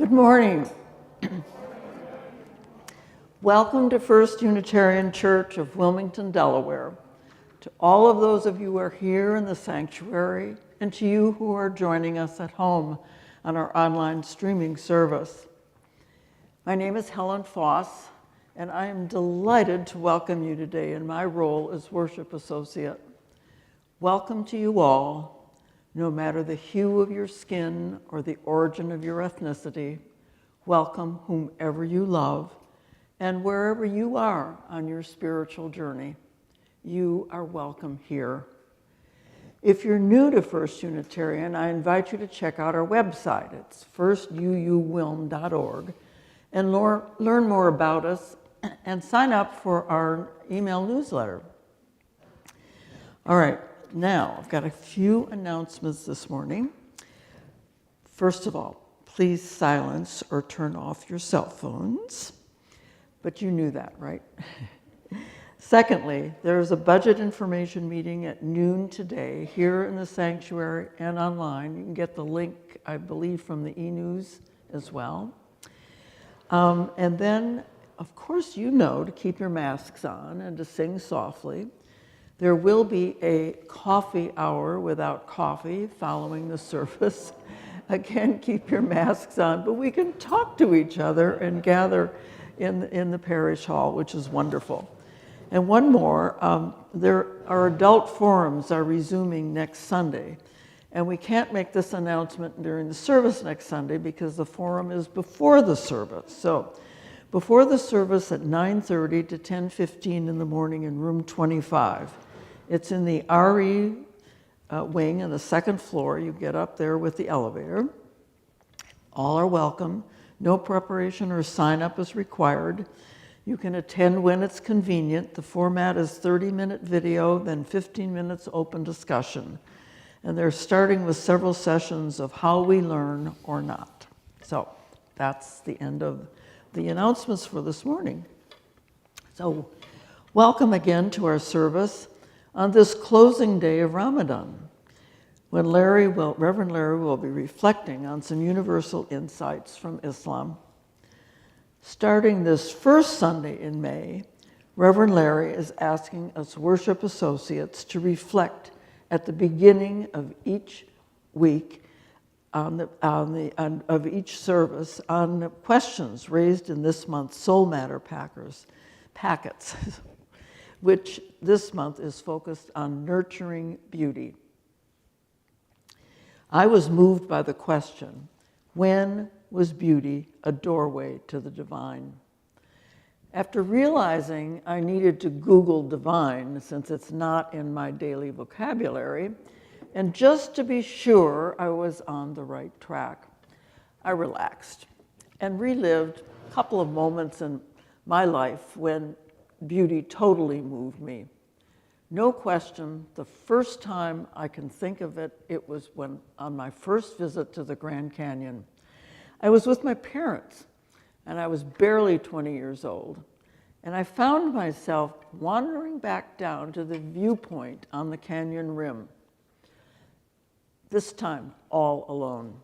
Good morning. Welcome to First Unitarian Church of Wilmington, Delaware. To all of those of you who are here in the sanctuary, and to you who are joining us at home on our online streaming service. My name is Helen Foss, and I am delighted to welcome you today in my role as worship associate. Welcome to you all, no matter the hue of your skin or the origin of your ethnicity. Welcome whomever you love and wherever you are on your spiritual journey. You are welcome here. If you're new to First Unitarian, I invite you to check out our website. It's firstuuwilm.org and learn more about us and sign up for our email newsletter. All right, now I've got a few announcements this morning. First of all, please silence or turn off your cell phones. But you knew that, right? Secondly, there's a budget information meeting at noon today here in the sanctuary and online. You can get the link, I believe, from the e-news as well. And then, of course, you know to keep your masks on and to sing softly. There will be a coffee hour without coffee following the service. Again, keep your masks on, but we can talk to each other and gather in the parish hall, which is wonderful. And one more, our adult forums are resuming next Sunday. And we can't make this announcement during the service next Sunday because the forum is before the service. So before the service at 9:30 to 10:15 in the morning in room 25. It's in the RE wing on the second floor. You get up there with the elevator. All are welcome. No preparation or sign up is required. You can attend when it's convenient. The format is 30-minute video, then 15 minutes open discussion. And they're starting with several sessions of how we learn or not. So that's the end of the announcements for this morning. So welcome again to our service on this closing day of Ramadan, when Reverend Larry will be reflecting on some universal insights from Islam. Starting this first Sunday in May, Reverend Larry is asking us worship associates to reflect at the beginning of each week of each service on the questions raised in this month's Soul Matter packets, which this month is focused on nurturing beauty. I was moved by the question, when was beauty a doorway to the divine? After realizing I needed to Google divine since it's not in my daily vocabulary, and just to be sure I was on the right track, I relaxed and relived a couple of moments in my life when beauty totally moved me. No question, the first time I can think of it, it was when on my first visit to the Grand Canyon. I was with my parents, and I was barely 20 years old, and I found myself wandering back down to the viewpoint on the canyon rim, this time all alone.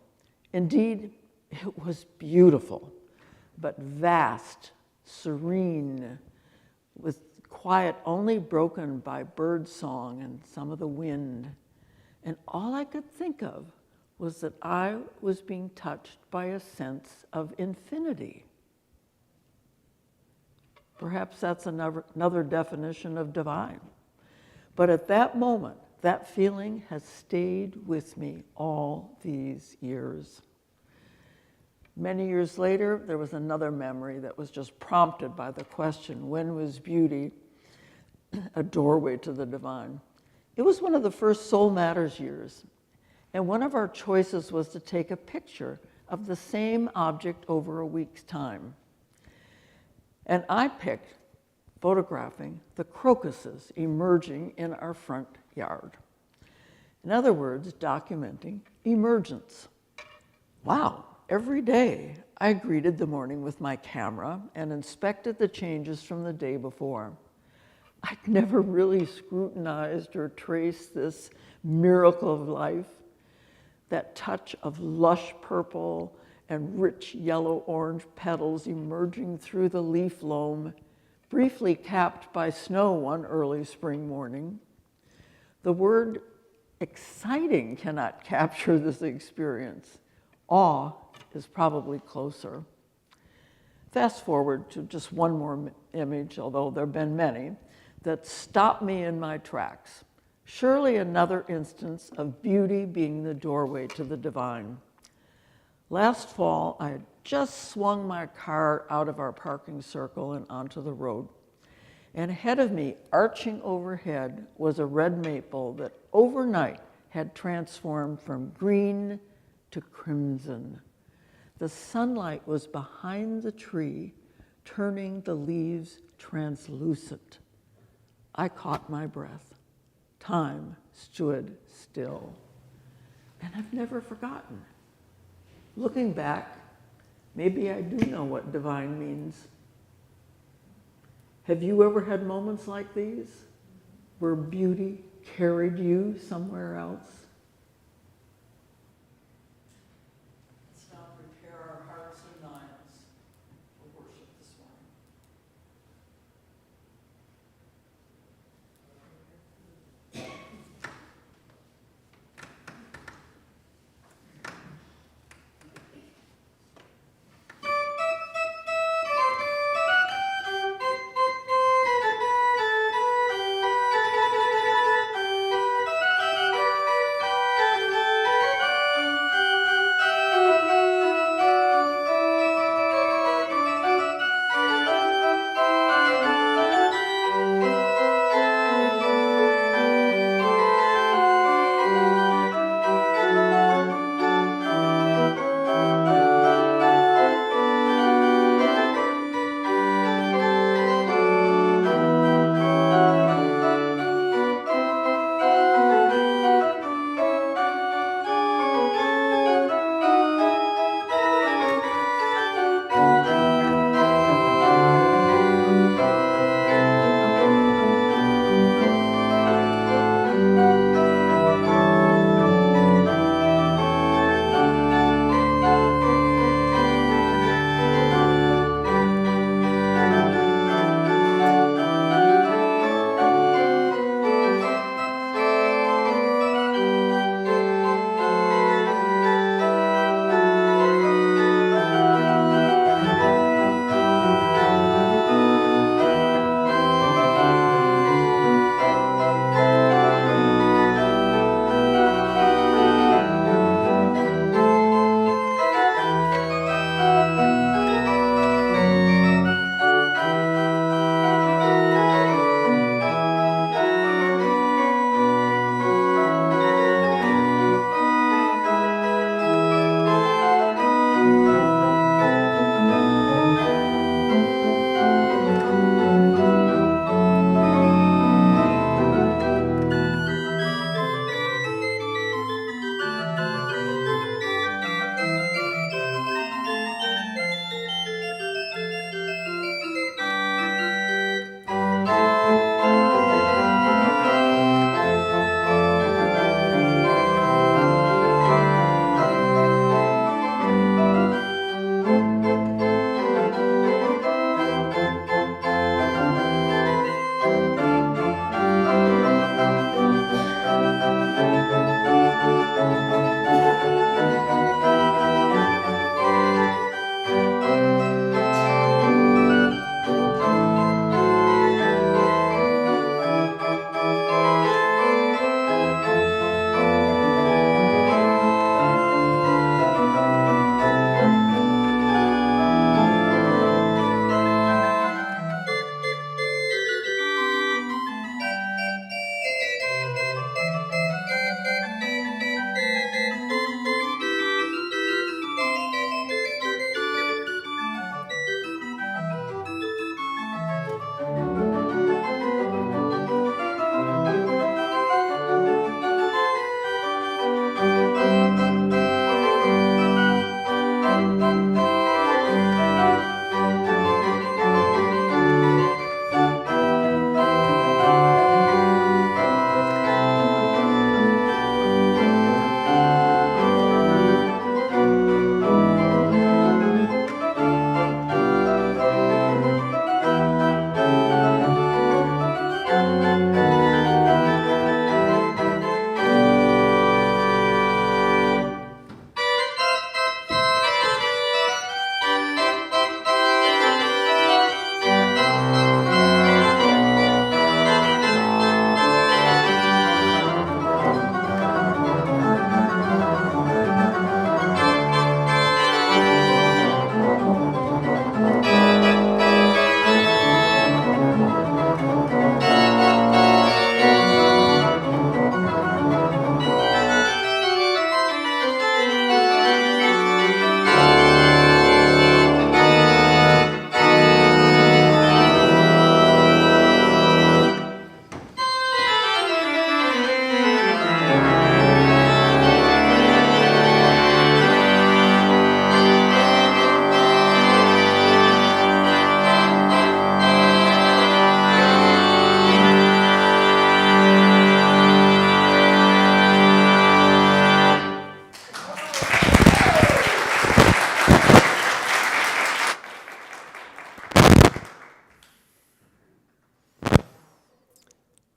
Indeed, it was beautiful, but vast, serene, with quiet only broken by bird song and some of the wind. And all I could think of was that I was being touched by a sense of infinity. Perhaps that's another definition of divine. But at that moment, that feeling has stayed with me all these years. Many years later, there was another memory that was just prompted by the question, when was beauty a doorway to the divine? It was one of the first Soul Matters years, and one of our choices was to take a picture of the same object over a week's time. And I picked photographing the crocuses emerging in our front yard. In other words, documenting emergence. Wow. Every day, I greeted the morning with my camera and inspected the changes from the day before. I'd never really scrutinized or traced this miracle of life, that touch of lush purple and rich yellow-orange petals emerging through the leaf loam, briefly capped by snow one early spring morning. The word exciting cannot capture this experience. Awe is probably closer. Fast forward to just one more image, although there have been many, that stopped me in my tracks. Surely another instance of beauty being the doorway to the divine. Last fall, I had just swung my car out of our parking circle and onto the road. And ahead of me, arching overhead, was a red maple that overnight had transformed from green to crimson. The sunlight was behind the tree, turning the leaves translucent. I caught my breath. Time stood still. And I've never forgotten. Looking back, maybe I do know what divine means. Have you ever had moments like these, where beauty carried you somewhere else? Let's now prepare our hearts and minds for worship this morning.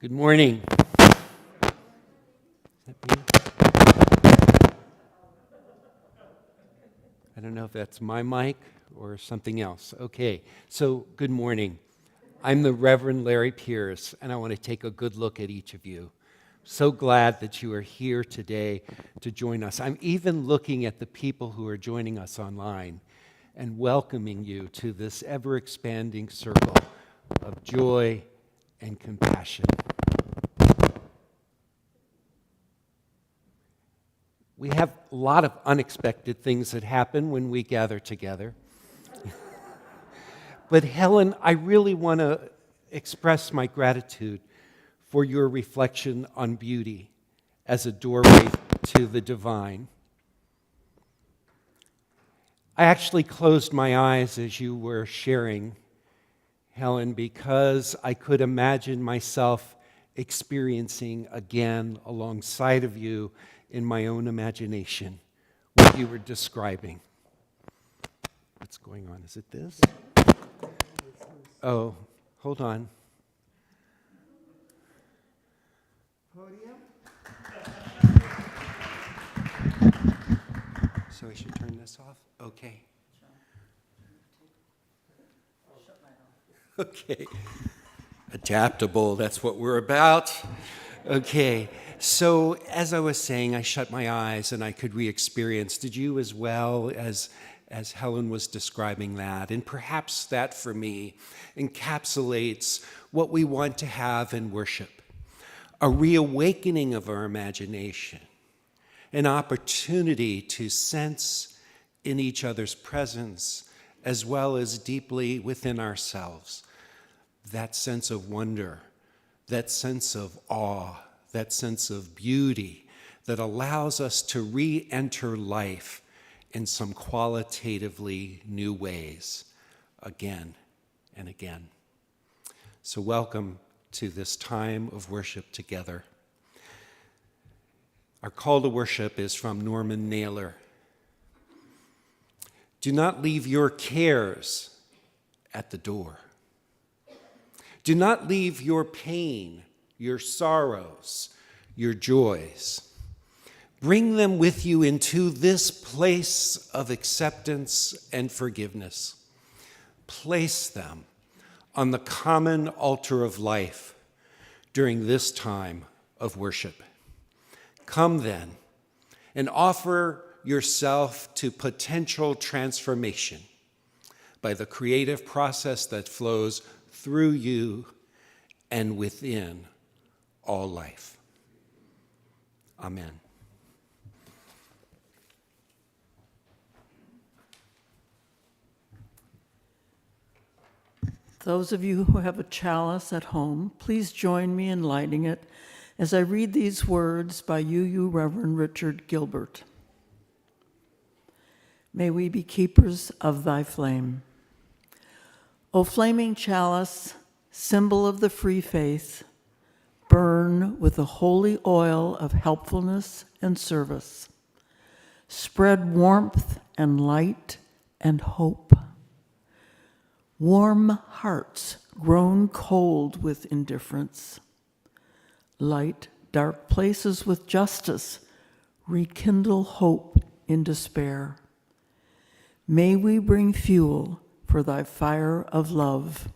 Good morning. Is that me? I don't know if that's my mic or something else. Okay, so good morning. I'm the Reverend Larry Pierce, and I want to take a good look at each of you. So glad that you are here today to join us. I'm even looking at the people who are joining us online and welcoming you to this ever-expanding circle of joy and compassion. We have a lot of unexpected things that happen when we gather together. But Helen, I really want to express my gratitude for your reflection on beauty as a doorway to the divine. I actually closed my eyes as you were sharing, Helen, because I could imagine myself experiencing again alongside of you in my own imagination what you were describing. What's going on? Is it this? Oh, hold on. Podium? So I should turn this off? Okay. Okay. Adaptable, that's what we're about. Okay. So as I was saying, I shut my eyes and I could re-experience. Did you as well, as Helen was describing that? And perhaps that for me encapsulates what we want to have in worship. A reawakening of our imagination. An opportunity to sense in each other's presence as well as deeply within ourselves that sense of wonder, that sense of awe, that sense of beauty that allows us to re-enter life in some qualitatively new ways again and again. So welcome to this time of worship together. Our call to worship is from Norman Mailer. Do not leave your cares at the door. Do not leave your pain, your sorrows, your joys. Bring them with you into this place of acceptance and forgiveness. Place them on the common altar of life during this time of worship. Come then and offer yourself to potential transformation by the creative process that flows through you and within all life. Amen. Those of you who have a chalice at home, please join me in lighting it as I read these words by UU Reverend Richard Gilbert. May we be keepers of thy flame. O flaming chalice, symbol of the free faith, burn with the holy oil of helpfulness and service. Spread warmth and light and hope. Warm hearts grown cold with indifference. Light dark places with justice. Rekindle hope in despair. May we bring fuel for thy fire of love.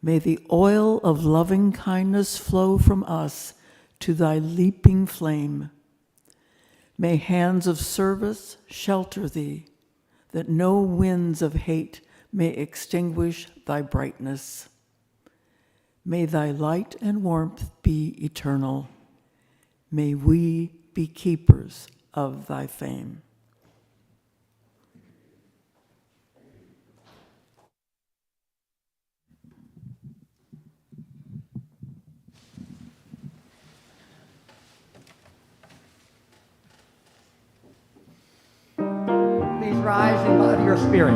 May the oil of loving kindness flow from us to thy leaping flame. May hands of service shelter thee, that no winds of hate may extinguish thy brightness. May thy light and warmth be eternal. May we be keepers of thy fame. Please rise in love your spirit.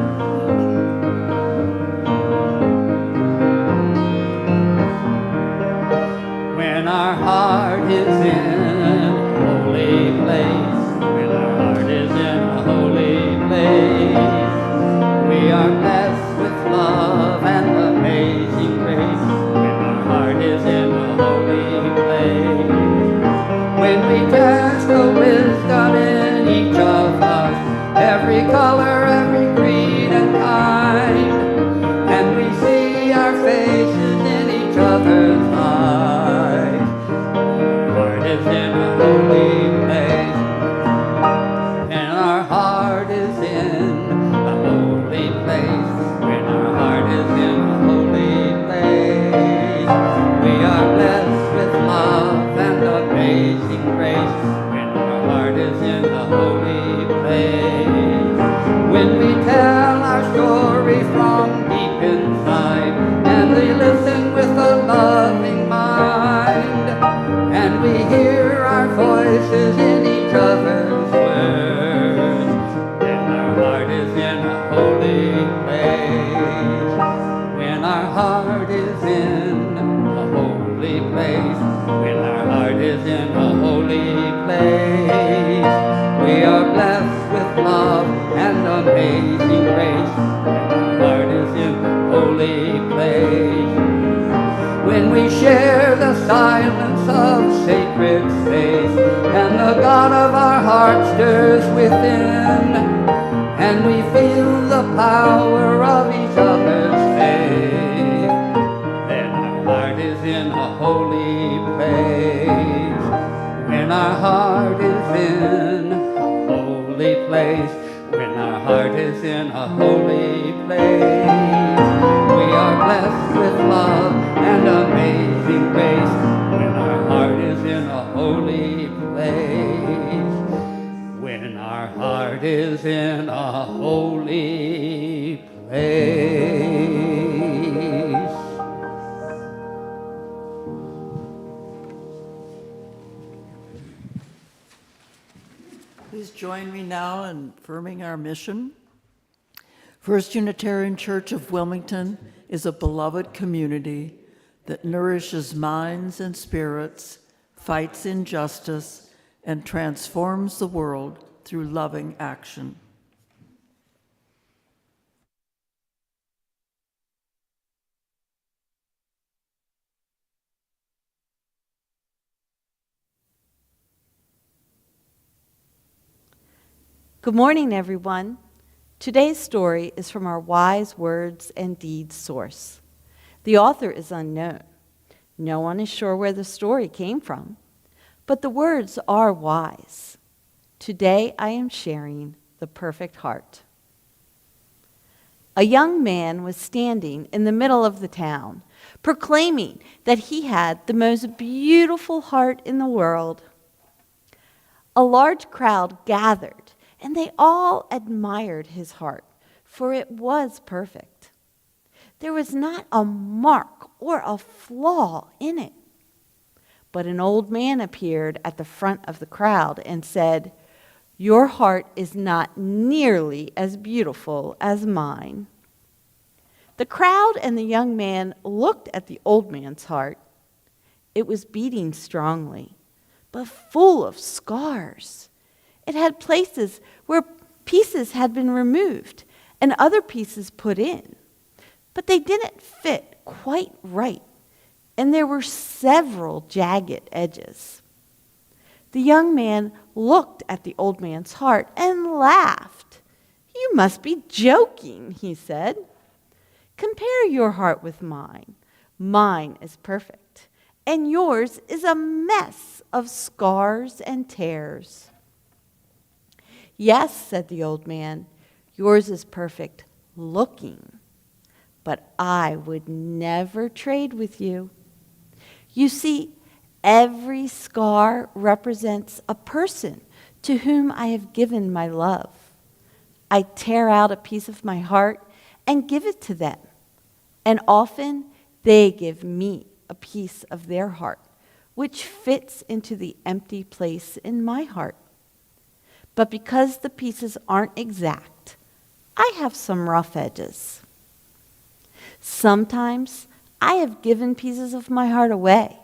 When our heart is in a holy place, when our heart is in a holy place, we are blessed with love and amazing grace. When our heart is in every color, every creed and kind, and we see our faces in each other's eyes. Our heart is in a holy place, and our heart is in a holy place, when our heart is in a holy place. We are blessed with love and amazing grace, when our heart is in a holy place. When we tell our story from deep inside, and we listen with a loving mind, and we hear our voices in each other's words, then our heart is in a holy place. When our heart is in a holy place, when our heart is in a holy place, we are blessed with love and amazing grace, when our heart is in a holy place. When we share the silence of sacred space, and the God of our heart stirs within, and we feel the power of each other's faith, then our heart is in a holy place. When our heart is in a holy place, when our heart is in a holy place, we are blessed with love and amazing grace, when our heart is in a holy place. When our heart is in a holy place. Please join me now in affirming our mission. First Unitarian Church of Wilmington is a beloved community that nourishes minds and spirits, fights injustice, and transforms the world through loving action. Good morning, everyone. Today's story is from our Wise Words and Deeds source. The author is unknown. No one is sure where the story came from, but the words are wise. Today I am sharing the perfect heart. A young man was standing in the middle of the town, proclaiming that he had the most beautiful heart in the world. A large crowd gathered, and they all admired his heart, for it was perfect. There was not a mark or a flaw in it. But an old man appeared at the front of the crowd and said, "Your heart is not nearly as beautiful as mine." The crowd and the young man looked at the old man's heart. It was beating strongly, but full of scars. It had places where pieces had been removed and other pieces put in, but they didn't fit quite right, and there were several jagged edges. The young man looked at the old man's heart and laughed. "You must be joking," he said. "Compare your heart with mine. Mine is perfect, and yours is a mess of scars and tears." "Yes," said the old man, "yours is perfect looking, but I would never trade with you. You see, every scar represents a person to whom I have given my love. I tear out a piece of my heart and give it to them, and often they give me a piece of their heart, which fits into the empty place in my heart. But because the pieces aren't exact, I have some rough edges. Sometimes I have given pieces of my heart away,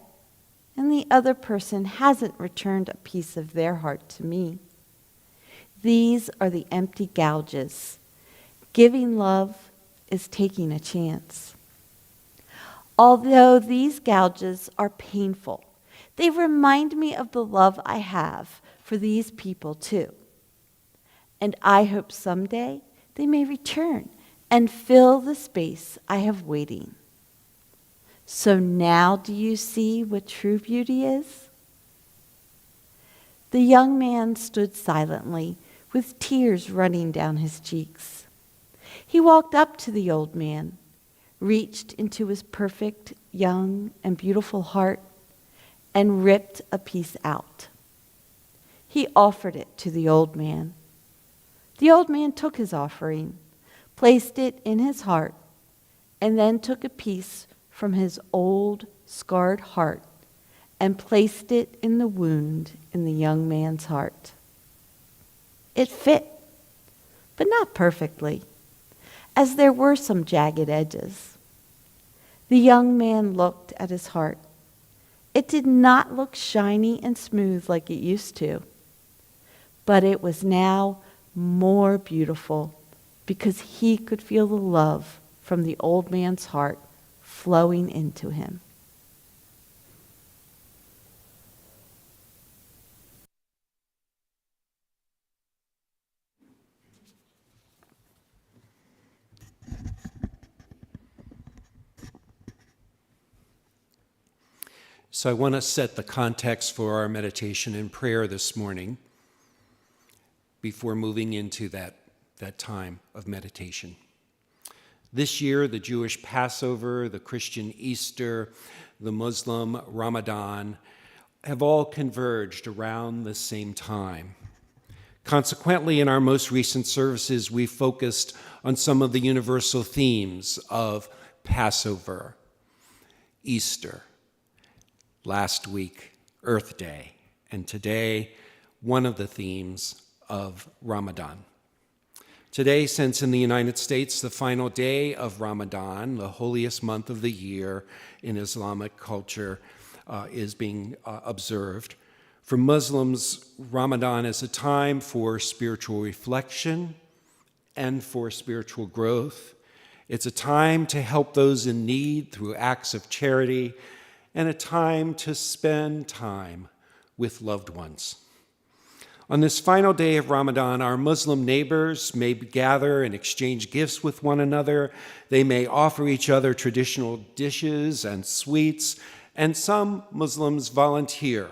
and the other person hasn't returned a piece of their heart to me. These are the empty gouges. Giving love is taking a chance. Although these gouges are painful, they remind me of the love I have for these people too. and I hope someday they may return and fill the space I have waiting. So now do you see what true beauty is? The young man stood silently, with tears running down his cheeks. He walked up to the old man, reached into his perfect, young, and beautiful heart, and ripped a piece out. He offered it to the old man. The old man took his offering, placed it in his heart, and then took a piece from his old, scarred heart and placed it in the wound in the young man's heart. It fit, but not perfectly, as there were some jagged edges. The young man looked at his heart. It did not look shiny and smooth like it used to, but it was now more beautiful because he could feel the love from the old man's heart flowing into him. So I want to set the context for our meditation and prayer this morning before moving into that time of meditation. This year, the Jewish Passover, the Christian Easter, the Muslim Ramadan have all converged around the same time. Consequently, in our most recent services, we focused on some of the universal themes of Passover, Easter, last week, Earth Day, and today, one of the themes of Ramadan. Today, since in the United States, the final day of Ramadan, the holiest month of the year in Islamic culture, is being observed. For Muslims, Ramadan is a time for spiritual reflection and for spiritual growth. It's a time to help those in need through acts of charity, and a time to spend time with loved ones. On this final day of Ramadan, our Muslim neighbors may gather and exchange gifts with one another. They may offer each other traditional dishes and sweets, and some Muslims volunteer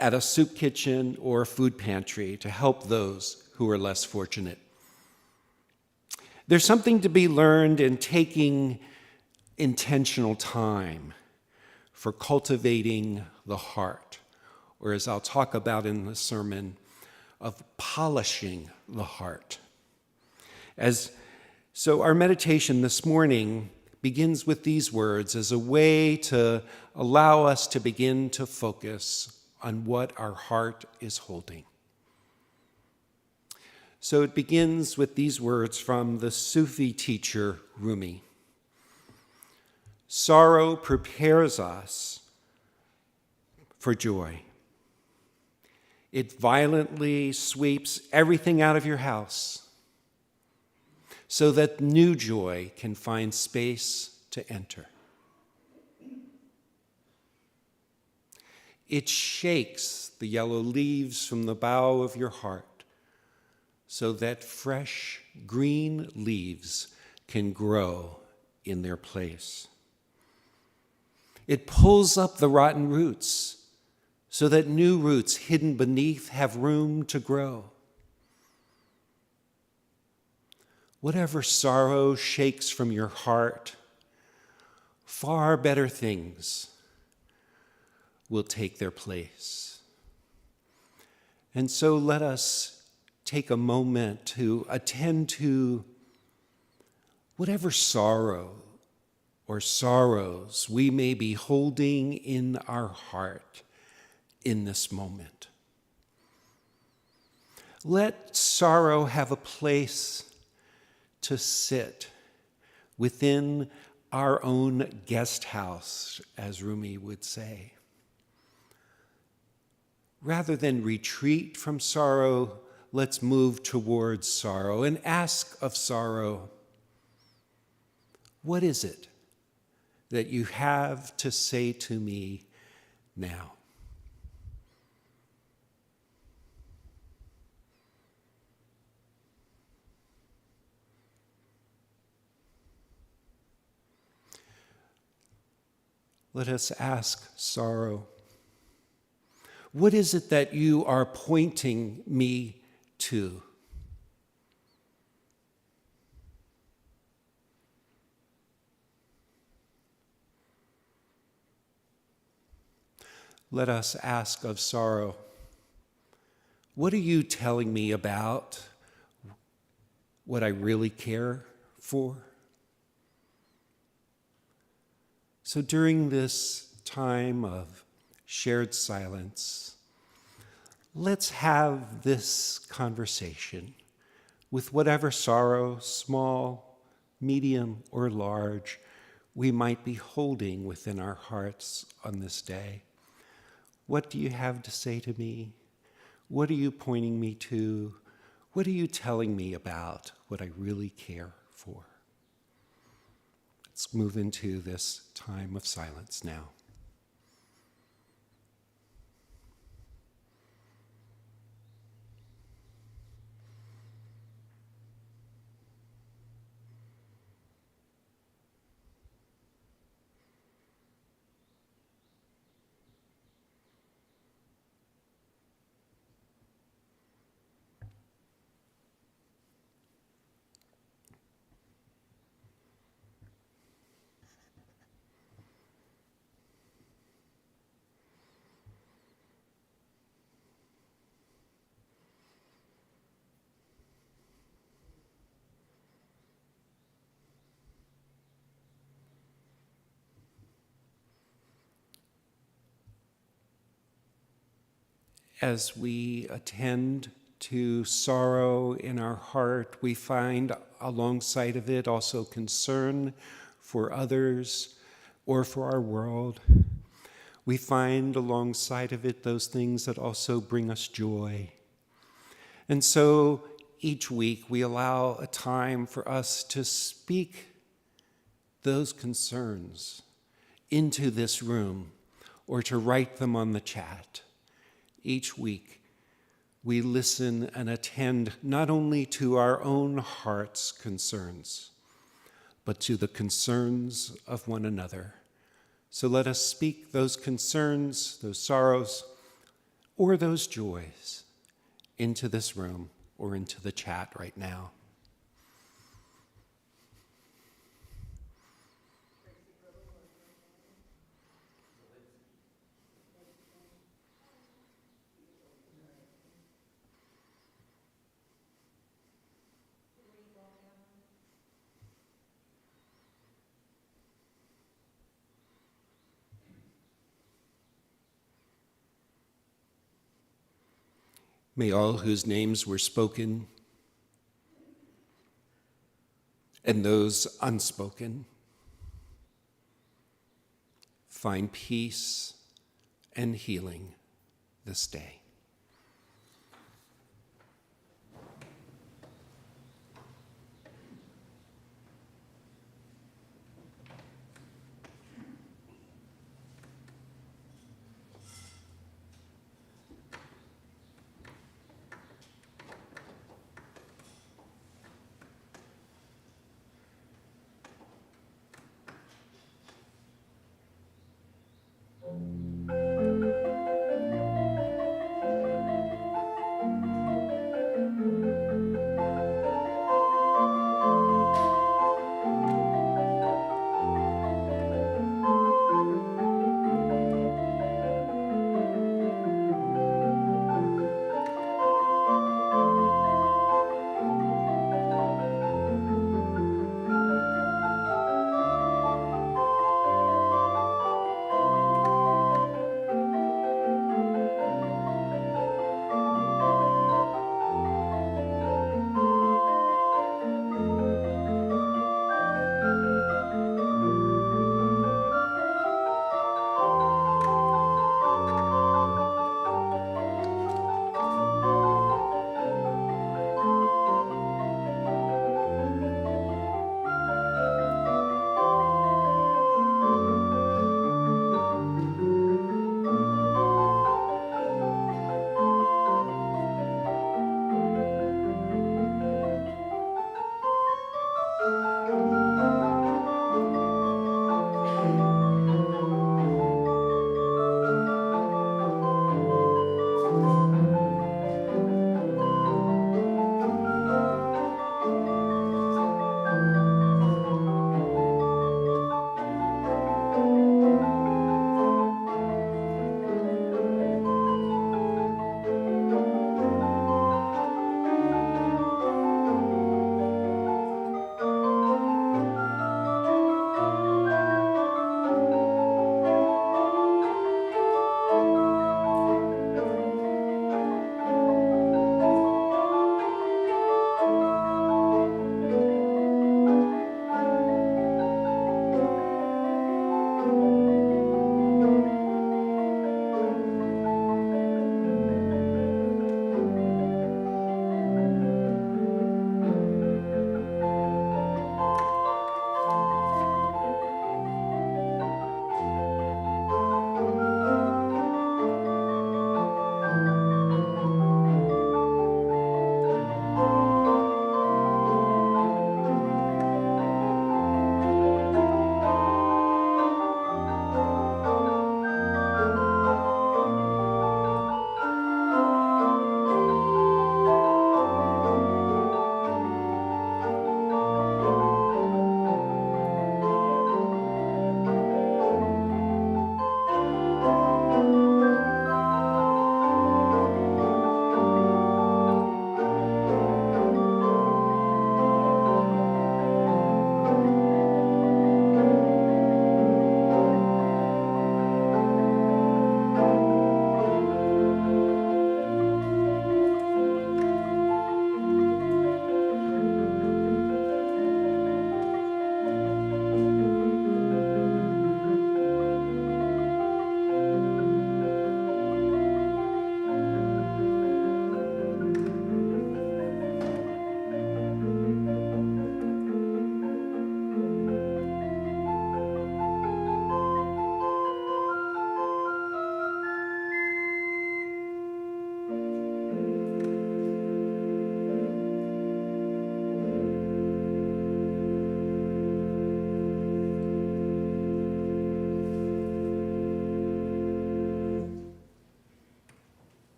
at a soup kitchen or food pantry to help those who are less fortunate. There's something to be learned in taking intentional time for cultivating the heart, or as I'll talk about in the sermon, of polishing the heart. So our meditation this morning begins with these words as a way to allow us to begin to focus on what our heart is holding. So it begins with these words from the Sufi teacher Rumi. Sorrow prepares us for joy. It violently sweeps everything out of your house so that new joy can find space to enter. It shakes the yellow leaves from the bough of your heart so that fresh green leaves can grow in their place. It pulls up the rotten roots so that new roots hidden beneath have room to grow. Whatever sorrow shakes from your heart, far better things will take their place. And so let us take a moment to attend to whatever sorrow or sorrows we may be holding in our heart in this moment. Let sorrow have a place to sit within our own guest house, as Rumi would say. Rather than retreat from sorrow, let's move towards sorrow and ask of sorrow, what is it that you have to say to me now? Let us ask sorrow. What is it that you are pointing me to? Let us ask of sorrow. What are you telling me about what I really care for? So during this time of shared silence, let's have this conversation with whatever sorrow, small, medium, or large, we might be holding within our hearts on this day. What do you have to say to me? What are you pointing me to? What are you telling me about what I really care for? Let's move into this time of silence now. As we attend to sorrow in our heart, we find alongside of it also concern for others or for our world. We find alongside of it those things that also bring us joy. And so each week we allow a time for us to speak those concerns into this room or to write them on the chat. Each week, we listen and attend not only to our own heart's concerns, but to the concerns of one another. So let us speak those concerns, those sorrows, or those joys into this room or into the chat right now. May all whose names were spoken and those unspoken find peace and healing this day.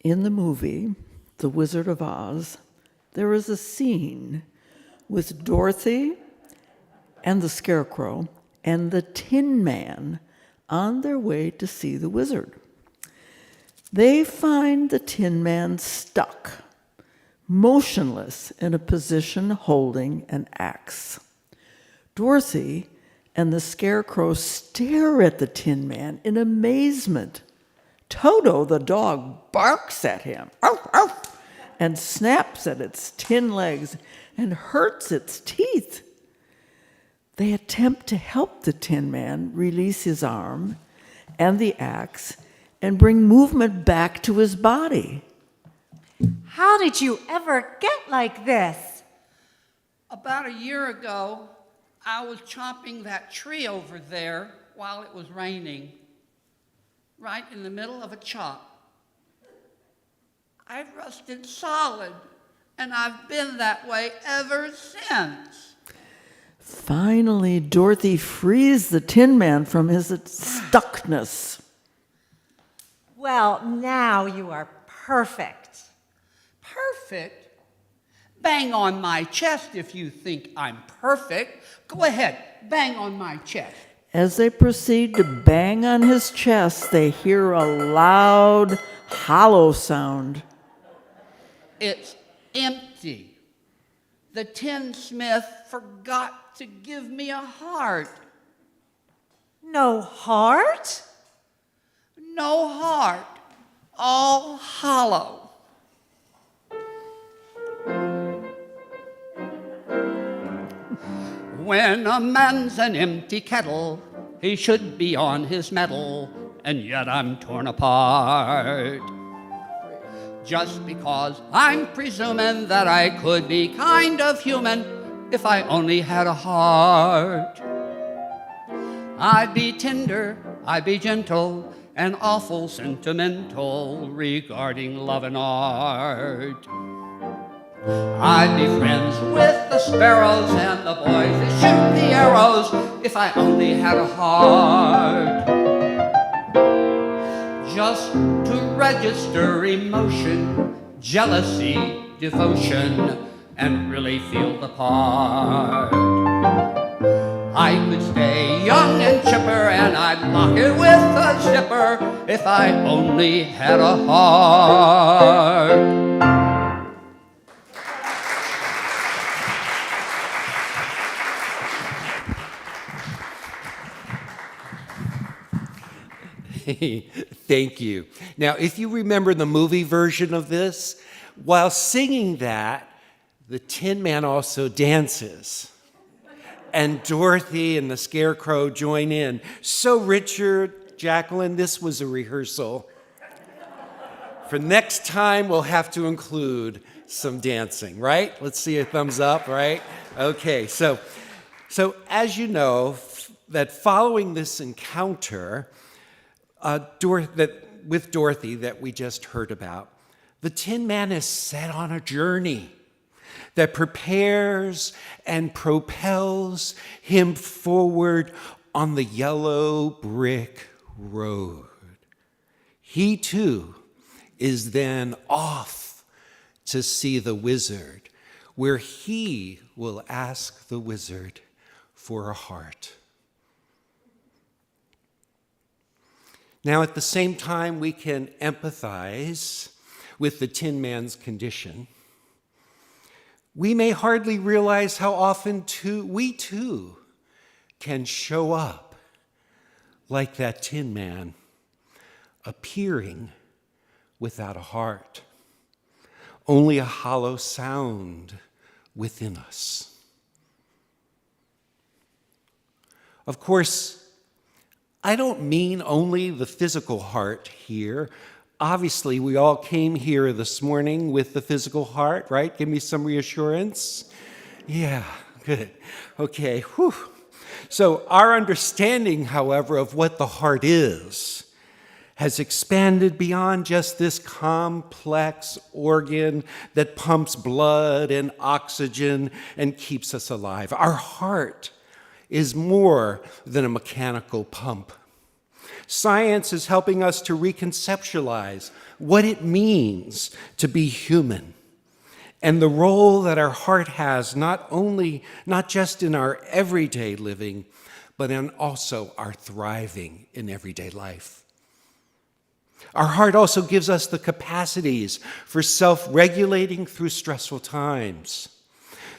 in the movie, The Wizard of Oz, there is a scene with Dorothy and the Scarecrow and the Tin Man on their way to see the wizard. They find the Tin Man stuck, motionless in a position holding an axe. Dorothy and the Scarecrow stare at the Tin Man in amazement. Toto, the dog, barks at him, "Arf, arf," and snaps at its tin legs and hurts its teeth. They attempt to help the Tin Man release his arm and the axe and bring movement back to his body. How did you ever get like this? About a year ago, I was chopping that tree over there while it was raining, right in the middle of a chop. I rusted solid, and I've been that way ever since. Finally, Dorothy frees the Tin Man from his stuckness. Well, now you are perfect. Perfect? Bang on my chest if you think I'm perfect. Go ahead, bang on my chest. As they proceed to bang on his chest, they hear a loud, hollow sound. It's empty. The tinsmith forgot to give me a heart. No heart? No heart, all hollow. When a man's an empty kettle, he should be on his mettle, and yet I'm torn apart. Just because I'm presuming that I could be kind of human if I only had a heart. I'd be tender, I'd be gentle, and awful sentimental regarding love and art. I'd be friends with the sparrows and the boys that shoot the arrows if I only had a heart. Just to register emotion, jealousy, devotion, and really feel the part. I could stay young and chipper, and I'd lock it with a zipper if I only had a heart. Thank you. Now, if you remember the movie version of this, while singing that, the Tin Man also dances. And Dorothy and the Scarecrow join in. So, Richard, Jacqueline, this was a rehearsal. For next time, we'll have to include some dancing, right? Let's see a thumbs up, right? Okay, so as you know, that following this encounter, with Dorothy that we just heard about, the Tin Man is set on a journey that prepares and propels him forward on the yellow brick road. He too is then off to see the wizard, where he will ask the wizard for a heart. Now, at the same time, we can empathize with the Tin Man's condition. We may hardly realize how often we too can show up like that Tin Man, appearing without a heart, only a hollow sound within us. Of course, I don't mean only the physical heart here. Obviously, we all came here this morning with the physical heart, right? Give me some reassurance. Yeah, good. Okay, whew. So our understanding, however, of what the heart is has expanded beyond just this complex organ that pumps blood and oxygen and keeps us alive. Our heart is more than a mechanical pump. Science is helping us to reconceptualize what it means to be human and the role that our heart has not just in our everyday living, but in also our thriving in everyday life. Our heart also gives us the capacities for self-regulating through stressful times,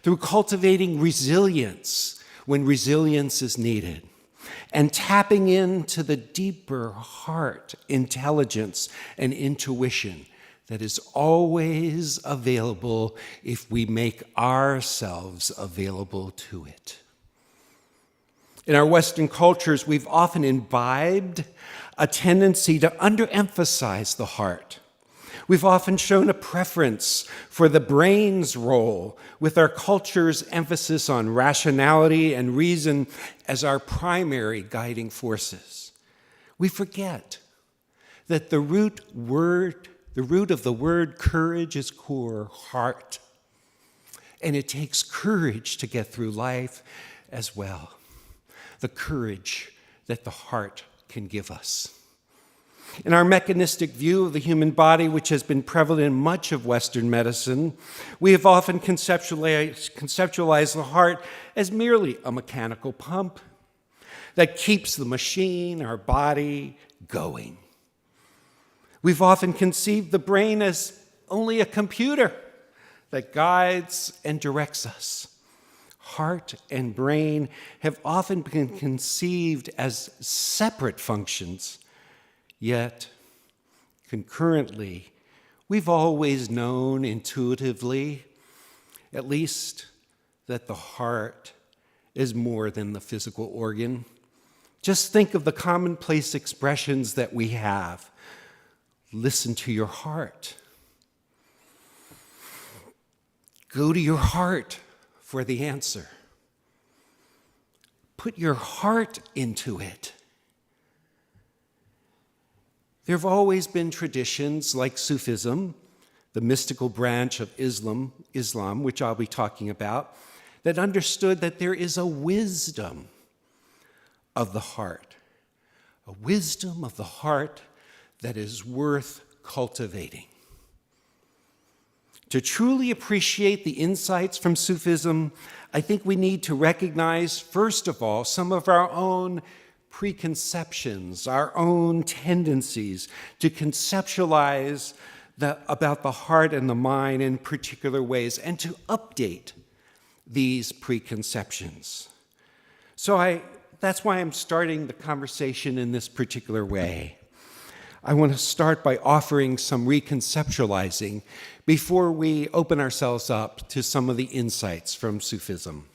through cultivating resilience when resilience is needed, and tapping into the deeper heart intelligence and intuition that is always available if we make ourselves available to it. In our Western cultures, we've often imbibed a tendency to underemphasize the heart. We've often shown a preference for the brain's role, with our culture's emphasis on rationality and reason as our primary guiding forces. We forget that the root of the word courage is core, heart. And it takes courage to get through life as well. The courage that the heart can give us. In our mechanistic view of the human body, which has been prevalent in much of Western medicine, we have often conceptualized the heart as merely a mechanical pump that keeps the machine, our body, going. We've often conceived the brain as only a computer that guides and directs us. Heart and brain have often been conceived as separate functions, yet concurrently, we've always known intuitively, at least, that the heart is more than the physical organ. Just think of the commonplace expressions that we have. Listen to your heart. Go to your heart for the answer. Put your heart into it. There have always been traditions like Sufism, the mystical branch of Islam, which I'll be talking about, that understood that there is a wisdom of the heart, a wisdom of the heart that is worth cultivating. To truly appreciate the insights from Sufism, I think we need to recognize, first of all, some of our own preconceptions, our own tendencies to conceptualize about the heart and the mind in particular ways, and to update these preconceptions. So that's why I'm starting the conversation in this particular way. I want to start by offering some reconceptualizing before we open ourselves up to some of the insights from Sufism.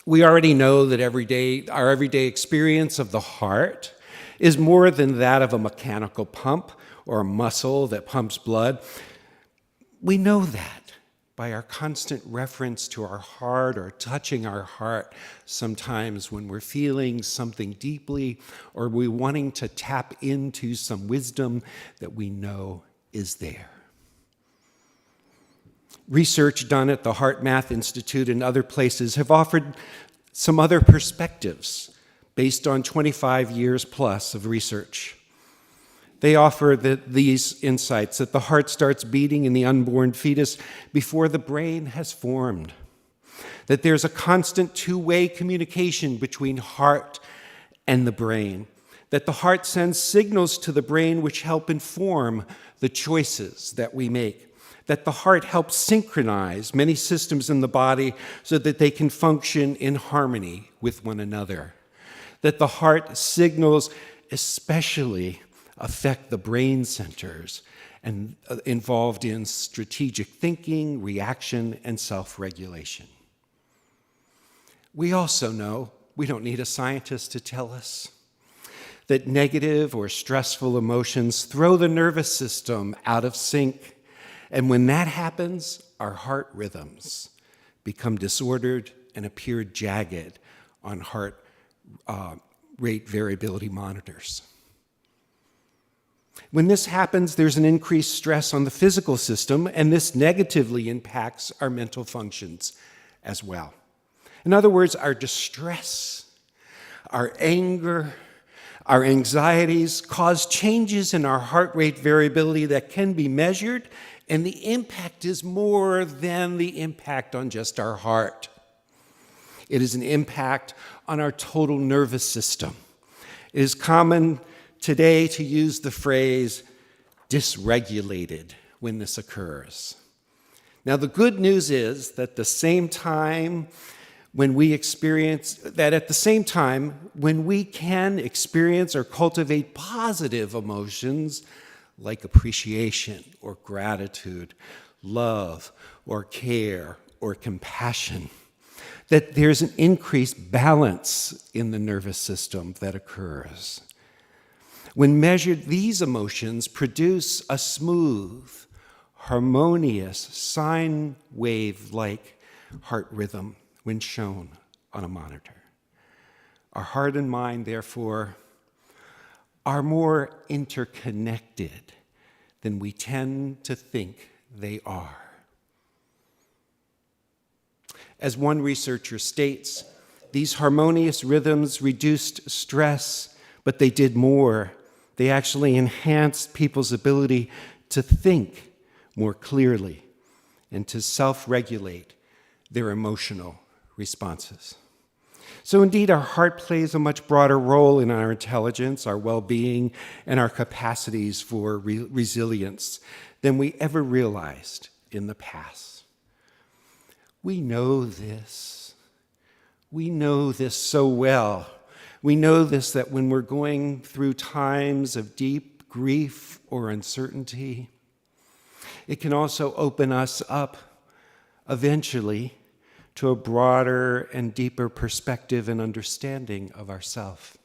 We already know that our everyday experience of the heart is more than that of a mechanical pump or a muscle that pumps blood. We know that by our constant reference to our heart or touching our heart sometimes when we're feeling something deeply or we're wanting to tap into some wisdom that we know is there. Research done at the Heart Math Institute and other places have offered some other perspectives based on 25 years plus of research. They offer these insights that the heart starts beating in the unborn fetus before the brain has formed, that there's a constant two-way communication between heart and the brain, that the heart sends signals to the brain which help inform the choices that we make, that the heart helps synchronize many systems in the body so that they can function in harmony with one another, that the heart signals especially affect the brain centers and involved in strategic thinking, reaction, and self-regulation. We also know, we don't need a scientist to tell us, that negative or stressful emotions throw the nervous system out of sync. And when that happens, our heart rhythms become disordered and appear jagged on heart rate variability monitors. When this happens, there's an increased stress on the physical system, and this negatively impacts our mental functions as well. In other words, our distress, our anger, our anxieties cause changes in our heart rate variability that can be measured, and the impact is more than the impact on just our heart. It is an impact on our total nervous system. It is common today to use the phrase dysregulated when this occurs. Now, the good news is that at the same time when we can experience or cultivate positive emotions like appreciation or gratitude, love or care or compassion, that there's an increased balance in the nervous system that occurs. When measured, these emotions produce a smooth, harmonious, sine wave-like heart rhythm when shown on a monitor. Our heart and mind, therefore, are more interconnected than we tend to think they are. As one researcher states, these harmonious rhythms reduced stress, but they did more. They actually enhanced people's ability to think more clearly and to self-regulate their emotional responses. So indeed, our heart plays a much broader role in our intelligence, our well-being, and our capacities for resilience than we ever realized in the past. We know this. We know this so well. We know this, that when we're going through times of deep grief or uncertainty, it can also open us up eventually to a broader and deeper perspective and understanding of ourselves.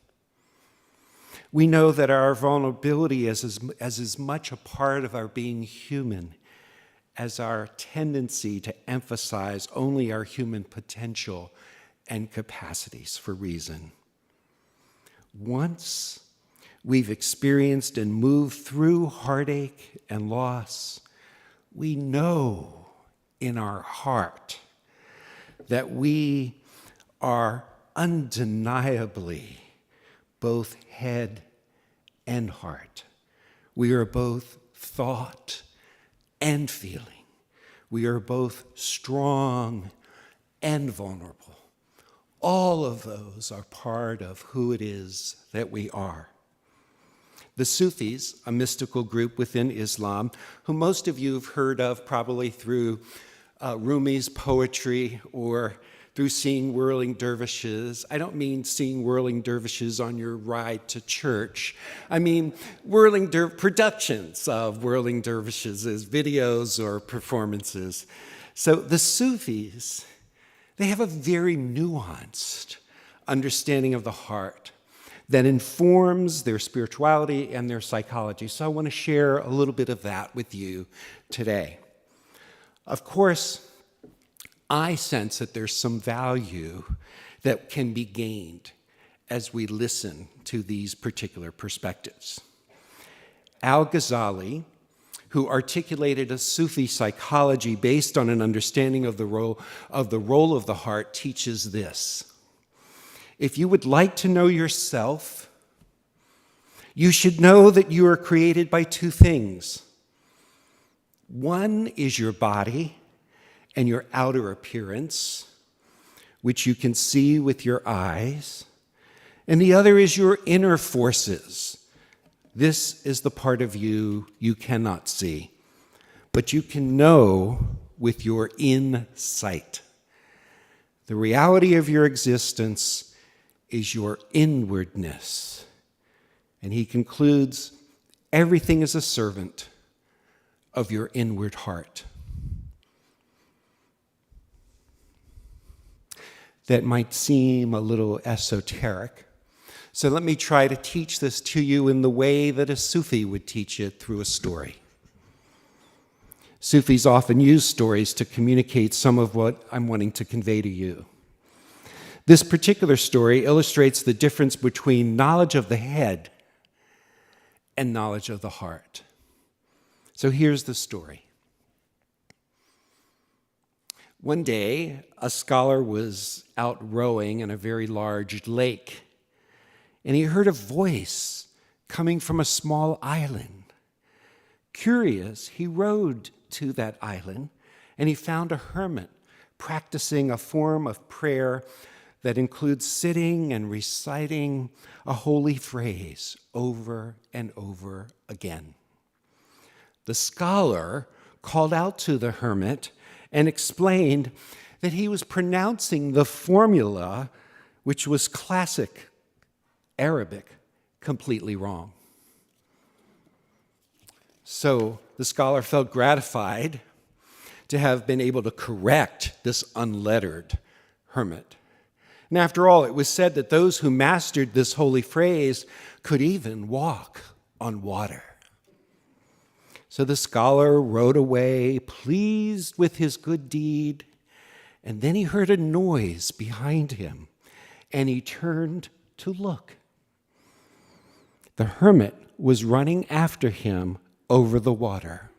We know that our vulnerability is as much a part of our being human as our tendency to emphasize only our human potential and capacities for reason. Once we've experienced and moved through heartache and loss, we know in our heart that we are undeniably both head and heart. We are both thought and feeling. We are both strong and vulnerable. All of those are part of who it is that we are. The Sufis, a mystical group within Islam, who most of you have heard of probably through Rumi's poetry or through seeing whirling dervishes. I don't mean seeing whirling dervishes on your ride to church. I mean productions of whirling dervishes as videos or performances. So the Sufis, they have a very nuanced understanding of the heart that informs their spirituality and their psychology. So I want to share a little bit of that with you today. Of course, I sense that there's some value that can be gained as we listen to these particular perspectives. Al-Ghazali, who articulated a Sufi psychology based on an understanding of the role of the heart, teaches this: if you would like to know yourself, you should know that you are created by two things. One is your body and your outer appearance, which you can see with your eyes, and the other is your inner forces. This is the part of you you cannot see, but you can know with your insight. The reality of your existence is your inwardness. And he concludes, everything is a servant of your inward heart. That might seem a little esoteric. So let me try to teach this to you in the way that a Sufi would teach it, through a story. Sufis often use stories to communicate some of what I'm wanting to convey to you. This particular story illustrates the difference between knowledge of the head and knowledge of the heart. So here's the story. One day, a scholar was out rowing in a very large lake. and he heard a voice coming from a small island. Curious, he rowed to that island, and he found a hermit practicing a form of prayer that includes sitting and reciting a holy phrase over and over again. The scholar called out to the hermit and explained that he was pronouncing the formula, which was classic Arabic, completely wrong. So the scholar felt gratified to have been able to correct this unlettered hermit. And after all, it was said that those who mastered this holy phrase could even walk on water. So the scholar rode away, pleased with his good deed, and then he heard a noise behind him, and he turned to look. The hermit was running after him over the water.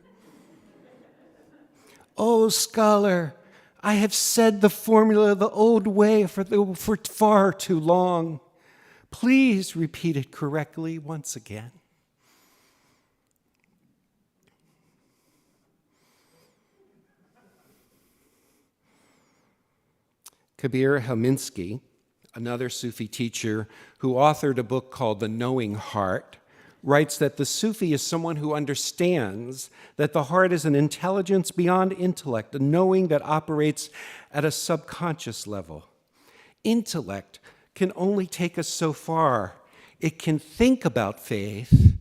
"Oh, scholar, I have said the formula the old way for far too long. Please repeat it correctly once again." Kabir Helminski, another Sufi teacher who authored a book called The Knowing Heart, writes that the Sufi is someone who understands that the heart is an intelligence beyond intellect, a knowing that operates at a subconscious level. Intellect can only take us so far. It can think about faith,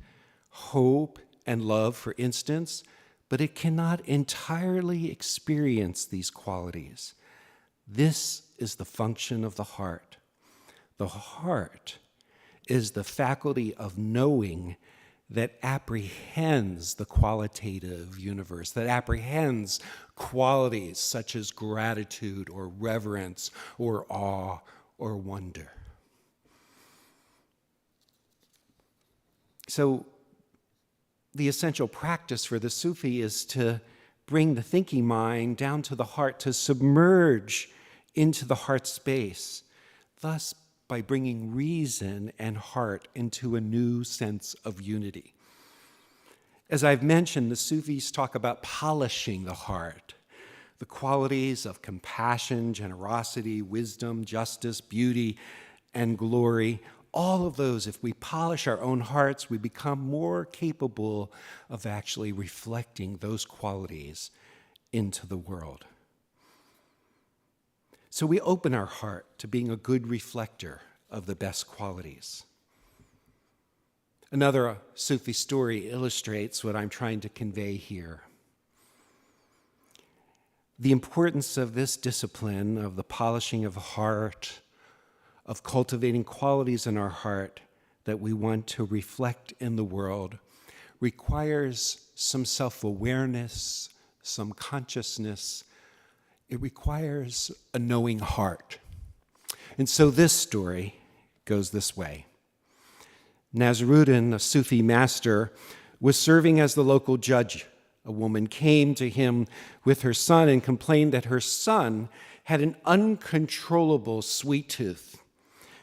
hope, and love, for instance, but it cannot entirely experience these qualities. This is the function of the heart. The heart is the faculty of knowing that apprehends the qualitative universe, that apprehends qualities such as gratitude or reverence or awe or wonder. So the essential practice for the Sufi is to bring the thinking mind down to the heart, to submerge into the heart space, thus by bringing reason and heart into a new sense of unity. As I've mentioned, the Sufis talk about polishing the heart, the qualities of compassion, generosity, wisdom, justice, beauty, and glory. All of those, if we polish our own hearts, we become more capable of actually reflecting those qualities into the world. So we open our heart to being a good reflector of the best qualities. Another Sufi story illustrates what I'm trying to convey here. The importance of this discipline, of the polishing of the heart, of cultivating qualities in our heart that we want to reflect in the world, requires some self-awareness, some consciousness. It requires a knowing heart. And so this story goes this way. Nasruddin, a Sufi master, was serving as the local judge. A woman came to him with her son and complained that her son had an uncontrollable sweet tooth.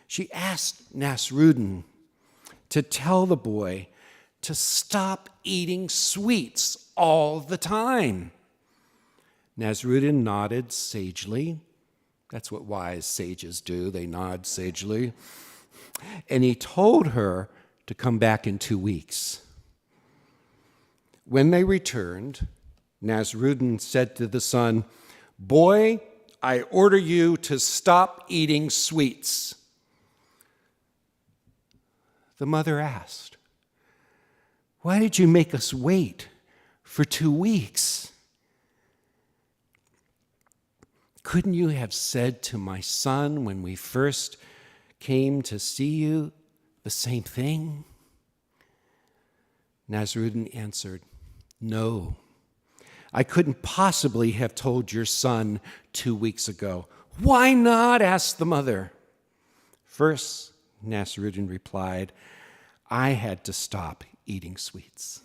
She asked Nasruddin to tell the boy to stop eating sweets all the time. Nasruddin nodded sagely. That's what wise sages do, they nod sagely. And he told her to come back in 2 weeks. When they returned, Nasruddin said to the son, "Boy, I order you to stop eating sweets." The mother asked, "Why did you make us wait for 2 weeks? Couldn't you have said to my son when we first came to see you the same thing?" Nasruddin answered, "No, I couldn't possibly have told your son 2 weeks ago." "Why not?" asked the mother. "First," Nasruddin replied, "I had to stop eating sweets."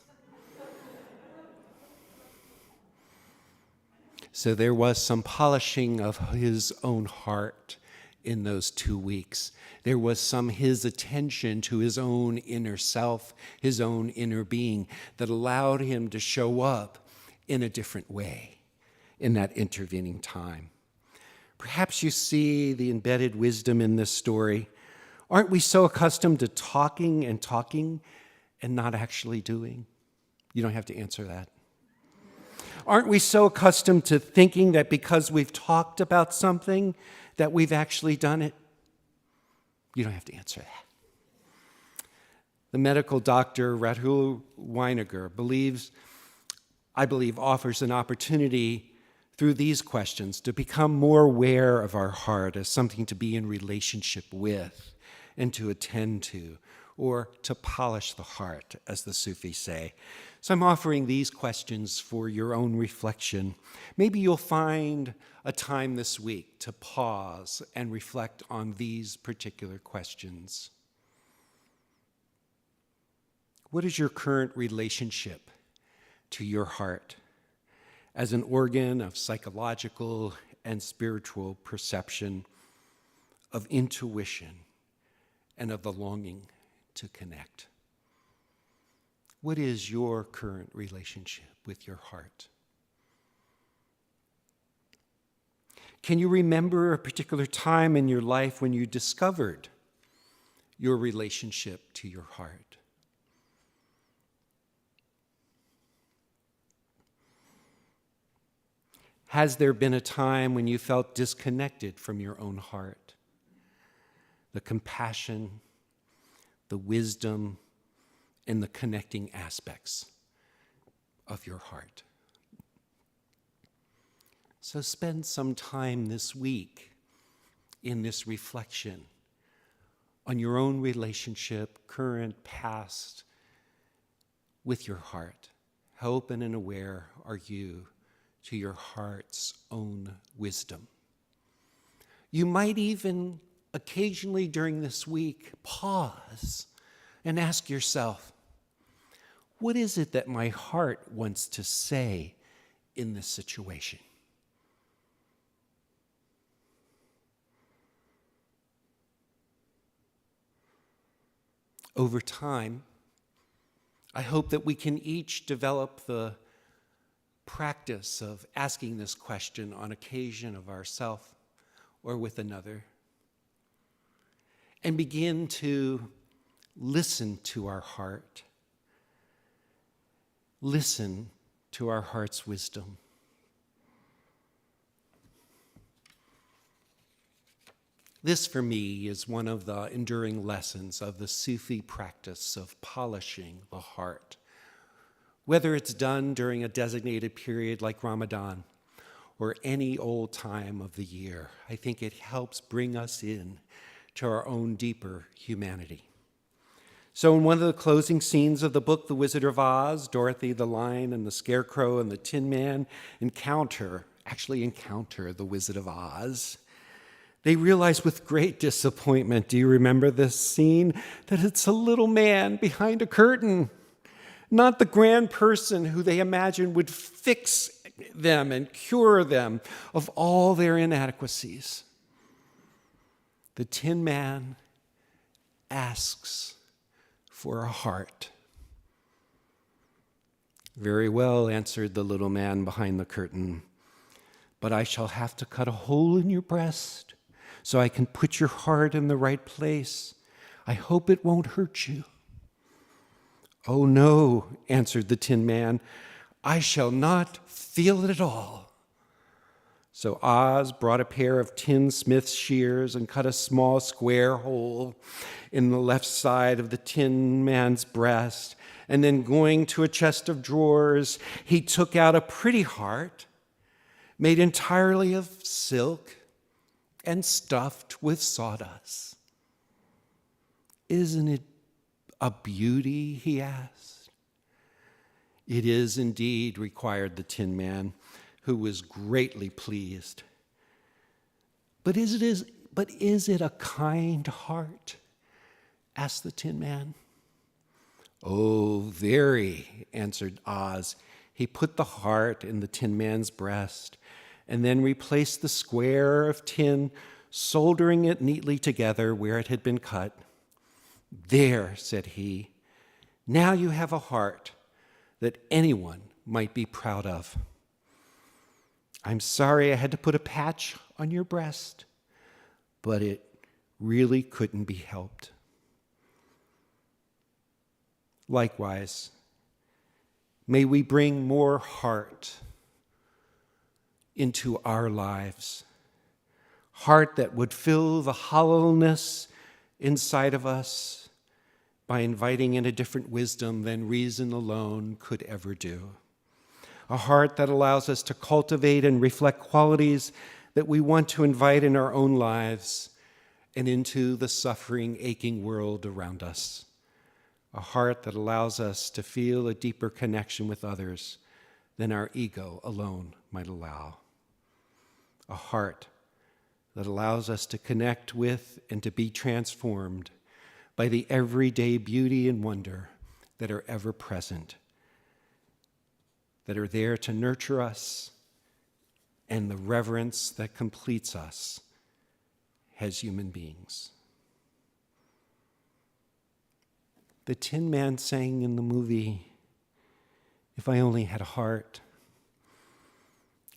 So there was some polishing of his own heart in those 2 weeks. There was his attention to his own inner self, his own inner being, that allowed him to show up in a different way in that intervening time. Perhaps you see the embedded wisdom in this story. Aren't we so accustomed to talking and not actually doing? You don't have to answer that. Aren't we so accustomed to thinking that because we've talked about something, that we've actually done it? You don't have to answer that. The medical doctor, Rahul Weiniger, I believe, offers an opportunity through these questions to become more aware of our heart as something to be in relationship with and to attend to, or to polish the heart, as the Sufis say. So I'm offering these questions for your own reflection. Maybe you'll find a time this week to pause and reflect on these particular questions. What is your current relationship to your heart as an organ of psychological and spiritual perception, of intuition, and of the longing to connect? What is your current relationship with your heart? Can you remember a particular time in your life when you discovered your relationship to your heart? Has there been a time when you felt disconnected from your own heart? The compassion, the wisdom, and the connecting aspects of your heart. So spend some time this week in this reflection on your own relationship, current, past, with your heart. How open and aware are you to your heart's own wisdom? You might even occasionally during this week pause and ask yourself, what is it that my heart wants to say in this situation? Over time, I hope that we can each develop the practice of asking this question on occasion of ourself or with another, and begin to listen to our heart. Listen to our heart's wisdom. This, for me, is one of the enduring lessons of the Sufi practice of polishing the heart. Whether it's done during a designated period like Ramadan or any old time of the year, I think it helps bring us in to our own deeper humanity. So in one of the closing scenes of the book, The Wizard of Oz, Dorothy, the Lion, and the Scarecrow and the Tin Man encounter the Wizard of Oz. They realize with great disappointment, do you remember this scene? That it's a little man behind a curtain, not the grand person who they imagine would fix them and cure them of all their inadequacies. The Tin Man asks for a heart. Very well, answered the little man behind the curtain, but I shall have to cut a hole in your breast so I can put your heart in the right place. I hope it won't hurt you. Oh no, answered the Tin Man, I shall not feel it at all. So Oz brought a pair of tinsmith's shears and cut a small square hole in the left side of the Tin Man's breast. And then going to a chest of drawers, he took out a pretty heart made entirely of silk and stuffed with sawdust. Isn't it a beauty? He asked. It is indeed, required the Tin Man, who was greatly pleased. But is it a kind heart? Asked the Tin Man. Oh, very, answered Oz. He put the heart in the Tin Man's breast and then replaced the square of tin soldering it neatly together where it had been cut. "There," said he, "now you have a heart that anyone might be proud of. I'm sorry I had to put a patch on your breast, but it really couldn't be helped." Likewise, may we bring more heart into our lives, heart that would fill the hollowness inside of us by inviting in a different wisdom than reason alone could ever do. A heart that allows us to cultivate and reflect qualities that we want to invite in our own lives and into the suffering, aching world around us. A heart that allows us to feel a deeper connection with others than our ego alone might allow. A heart that allows us to connect with and to be transformed by the everyday beauty and wonder that are ever present, that are there to nurture us, and the reverence that completes us as human beings. The Tin Man sang in the movie, "If I only had a heart."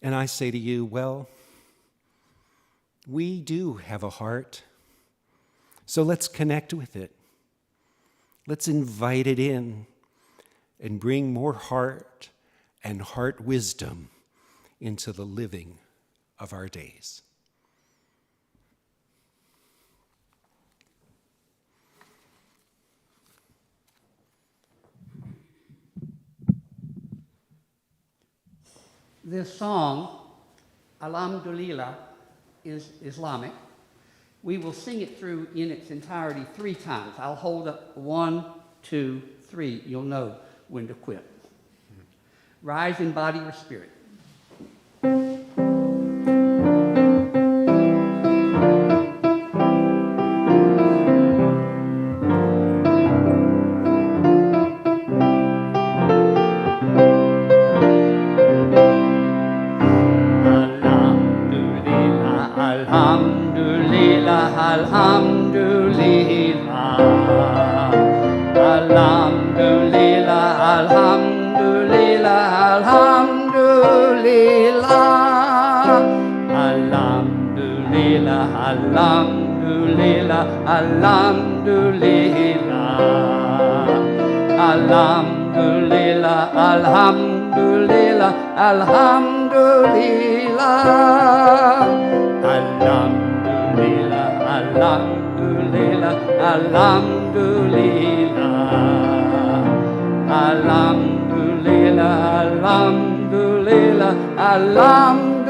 And I say to you, well, we do have a heart, so let's connect with it. Let's invite it in and bring more heart and heart wisdom into the living of our days. This song, Alhamdulillah, is Islamic. We will sing it through in its entirety 3 times. I'll hold up 1, 2, 3. You'll know when to quit. Rise in body or spirit. Alhamdulillah, alhamdulillah, alhamdulillah, alhamdulillah, alhamdulillah, alhamdulillah, alhamdulillah, alhamdulillah, alhamdulillah, alhamdulillah, alhamdulillah. Alhamdulillah, alhamdulillah, alhamdulillah, alhamdulillah, alhamdulillah, alhamdulillah.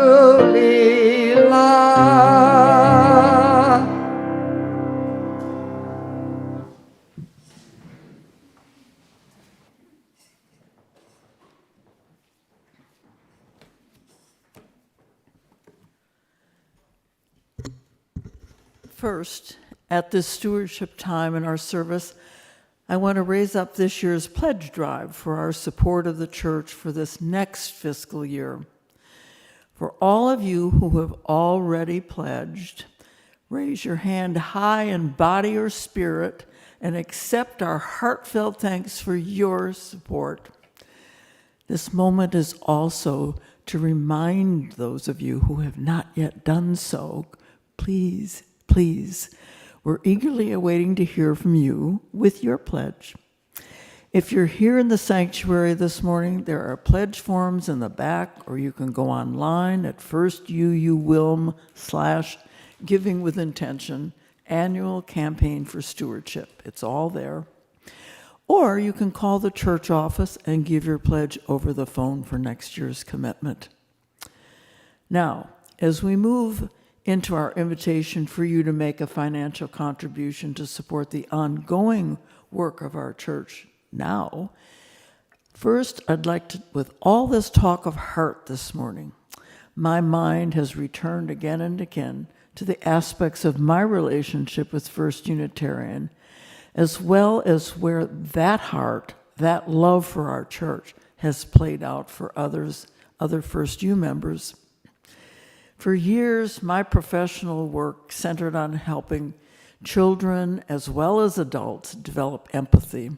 First, at this stewardship time in our service, I want to raise up this year's pledge drive for our support of the church for this next fiscal year. For all of you who have already pledged, raise your hand high in body or spirit and accept our heartfelt thanks for your support. This moment is also to remind those of you who have not yet done so, please, we're eagerly awaiting to hear from you with your pledge. If you're here in the sanctuary this morning, there are pledge forms in the back, or you can go online at firstuuwilm/Giving with Intention, Annual Campaign for Stewardship. It's all there. Or you can call the church office and give your pledge over the phone for next year's commitment. Now, as we move into our invitation for you to make a financial contribution to support the ongoing work of our church now, first, I'd like to, with all this talk of heart this morning, my mind has returned again and again to the aspects of my relationship with First Unitarian, as well as where that heart, that love for our church, has played out for other First U members. For years, my professional work centered on helping children as well as adults develop empathy,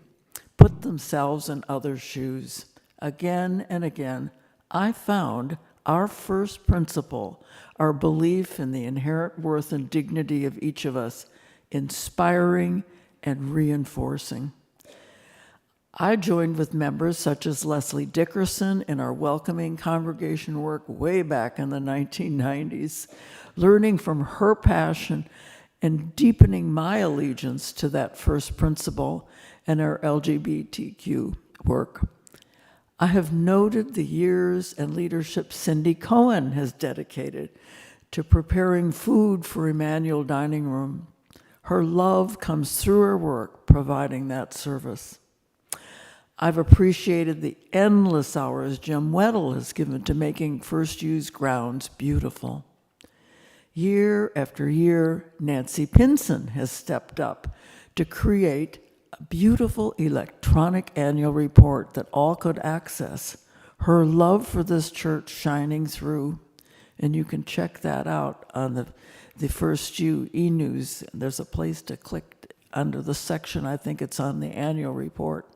put themselves in others' shoes. Again and again, I found our first principle, our belief in the inherent worth and dignity of each of us, inspiring and reinforcing. I joined with members such as Leslie Dickerson in our welcoming congregation work way back in the 1990s, learning from her passion and deepening my allegiance to that first principle and our LGBTQ work. I have noted the years and leadership Cindy Cohen has dedicated to preparing food for Emmanuel Dining Room. Her love comes through her work providing that service. I've appreciated the endless hours Jim Weddle has given to making First Use grounds beautiful. Year after year, Nancy Pinson has stepped up to create a beautiful electronic annual report that all could access. Her love for this church shining through, and you can check that out on the First U e-news. There's a place to click under the section, I think it's on the annual report.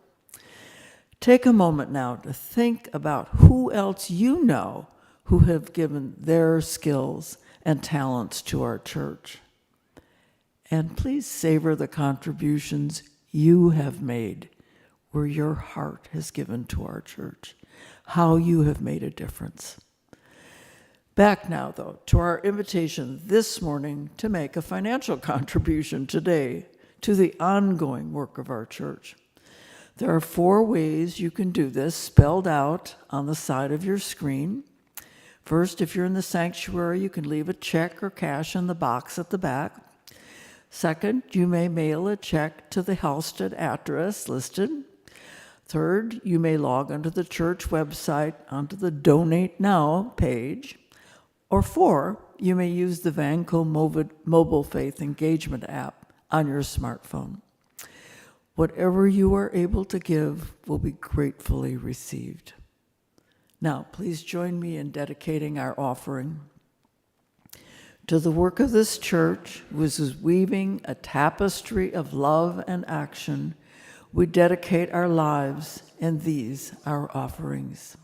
Take a moment now to think about who else you know who have given their skills and talents to our church. And please savor the contributions you have made, where your heart has given to our church, how you have made a difference. Back now, though, to our invitation this morning to make a financial contribution today to the ongoing work of our church. There are 4 ways you can do this, spelled out on the side of your screen. First, if you're in the sanctuary, you can leave a check or cash in the box at the back. Second, you may mail a check to the Halstead address listed. Third, you may log onto the church website onto the Donate Now page. Or 4, you may use the Vanco Mobile Faith Engagement app on your smartphone. Whatever you are able to give will be gratefully received. Now, please join me in dedicating our offering. To the work of this church, which is weaving a tapestry of love and action, we dedicate our lives and these our offerings.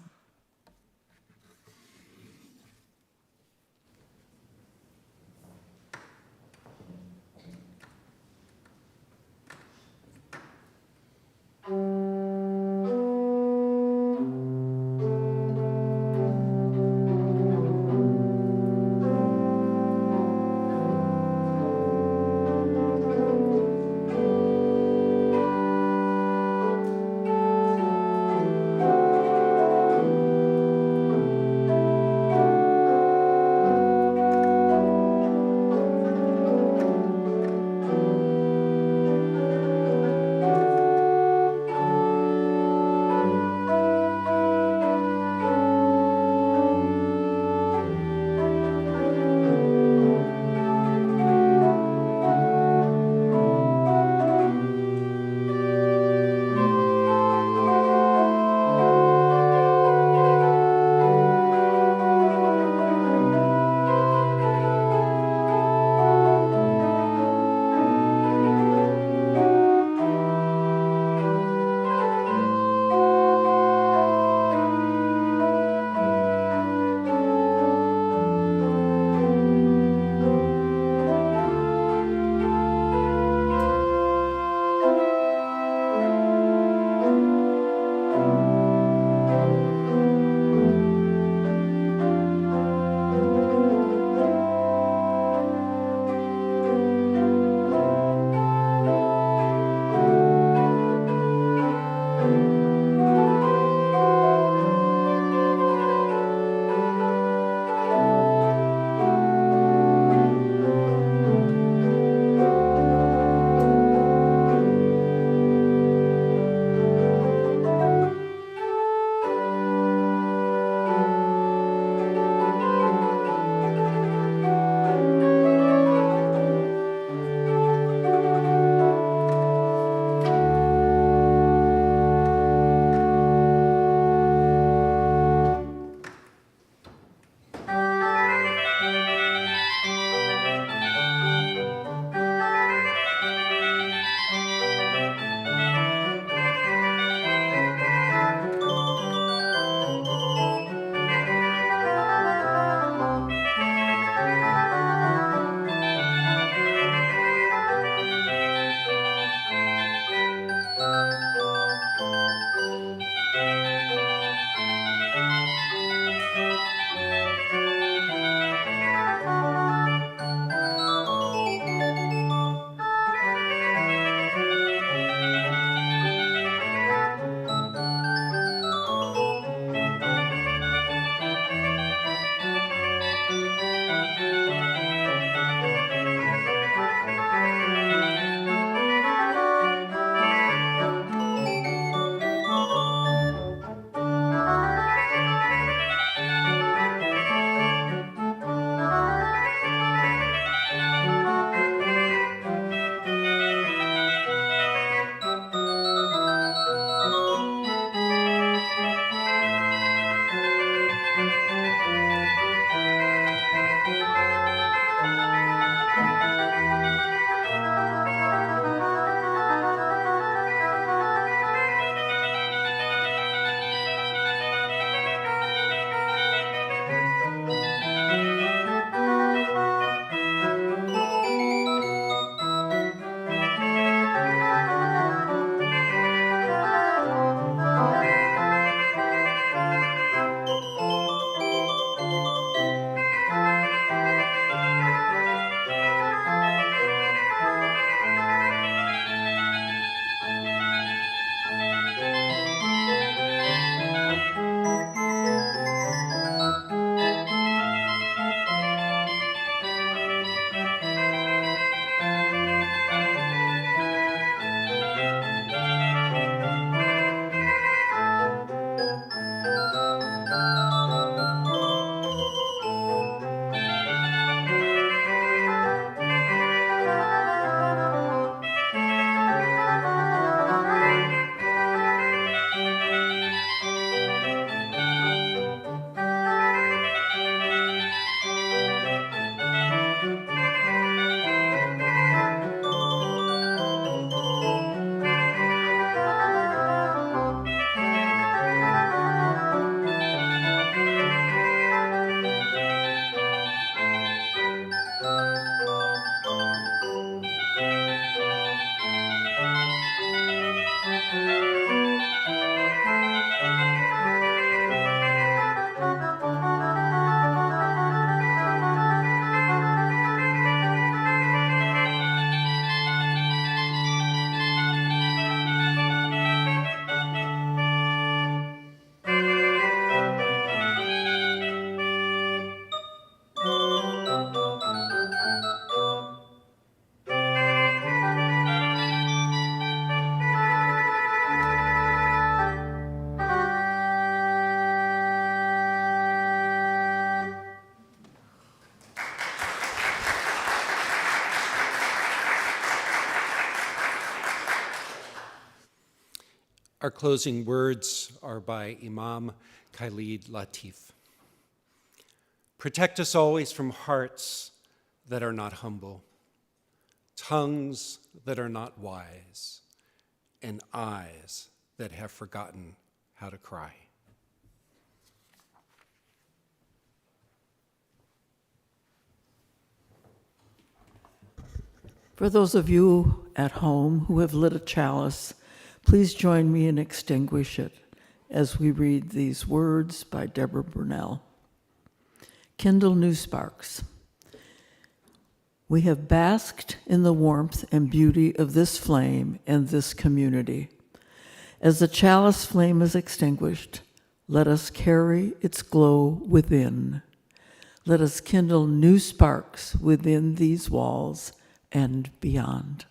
Our closing words are by Imam Khalid Latif. Protect us always from hearts that are not humble, tongues that are not wise, and eyes that have forgotten how to cry. For those of you at home who have lit a chalice, please join me and extinguish it as we read these words by Deborah Burnell. Kindle new sparks. We have basked in the warmth and beauty of this flame and this community. As the chalice flame is extinguished, let us carry its glow within. Let us kindle new sparks within these walls and beyond.